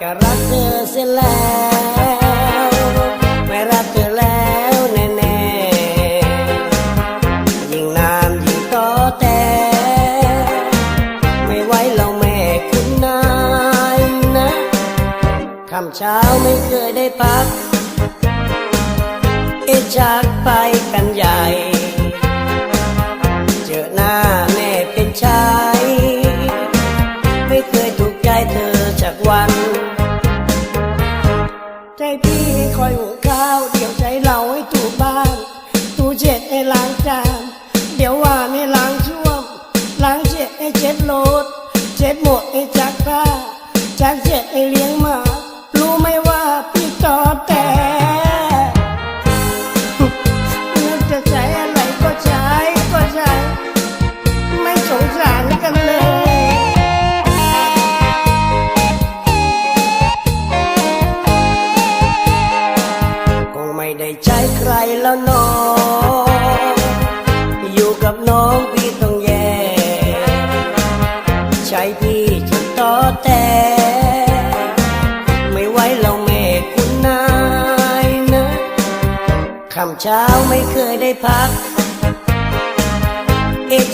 จะรักเธอเสียแล้วไม่รักเธอแล้วแน่ๆยิ่งนานยิ่งต่อแต่ไม่ไหวเราแม่คุณนายนะค่ำเช้าไม่เคยได้พักจากไปกันใหญ่เจอหน้าแม่เป็นชายไม่เคยถูกใจเธอจากวันใจพี่คอยหุงข้าวเดี๋ยวใจเราให้ถูบ้านตู้เช็ดให้ล้างจานเดี๋ยวว่าให้ล้างช่วมล้างเช็ดให้เช็ดรถเช็ดหมดให้จักผ้าจักเช็ดให้เลี้ยงหมารู้ไหมว่าพี่ต่อแต่จะใช้อะไรก็ใช้ไม่สงสารกันเลยคงไม่ได้ใช้ใครแล้วน้องอยู่กับน้องพี่ต้องแย่ใช้พี่จนต่อแต่ไม่ไหวเราแม่คุณนายนะค่ำเช้าไม่เคยได้พัก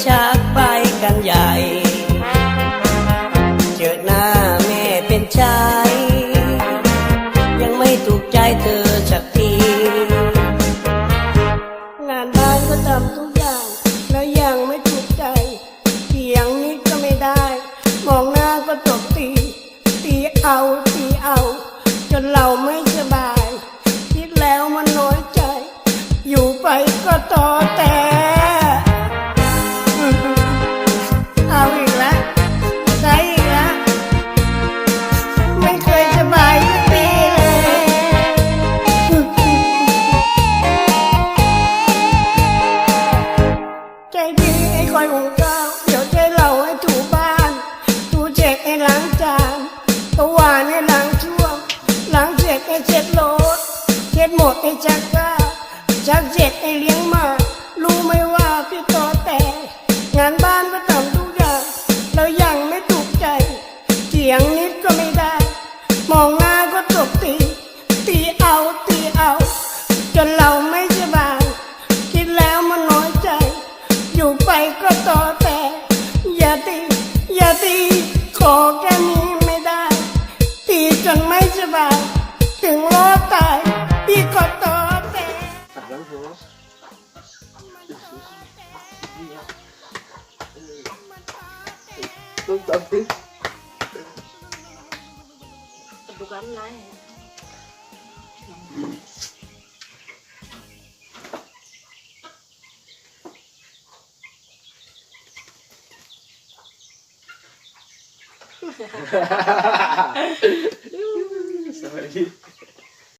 จากไปกันใหญ่เจอหน้าแม่เป็นชายยังไม่ถูกใจเธอสักทีงานบ้านก็ทำทุกอย่างแล้วยังไม่ถูกใจเถียงนิดก็ไม่ได้มองหน้าก็ตบตีเอาจนเราไม่สบายคิดแล้วมันน้อยใจอยู่ไปก็ต่อแต่เอาอีกแล้วใช้อีกแล้วไม่เคยสบายสักทีเลยใจดีให้คอยหุงข้าวเดี๋ยวใจเราให้ถูบ้านถูเช็ดให้ล้างจานตะวันให้ล้างช่วงล้างเช็ดให้เช็ดรถเช็ดหมดให้จักผ้าจักเช็ดให้เลี้ยงหมารู้ไหมว่าพี่ต่อแต่งานบ้านก็ทำทุกอย่างแล้วยังไม่ถูกใจเถียงนิดก็ไม่ได้มองหน้าก็ตบตีเอาจนเราไม่สบายคิดแล้วมันน้อยใจอยู่ไปก็ต่อแต่อย่าตีขอแค่นี้ไม่ได้ตีจนไม่สบายถึงรอดตายพี่ก็ต่อแต่Tapi bukan naik. Sama lagi.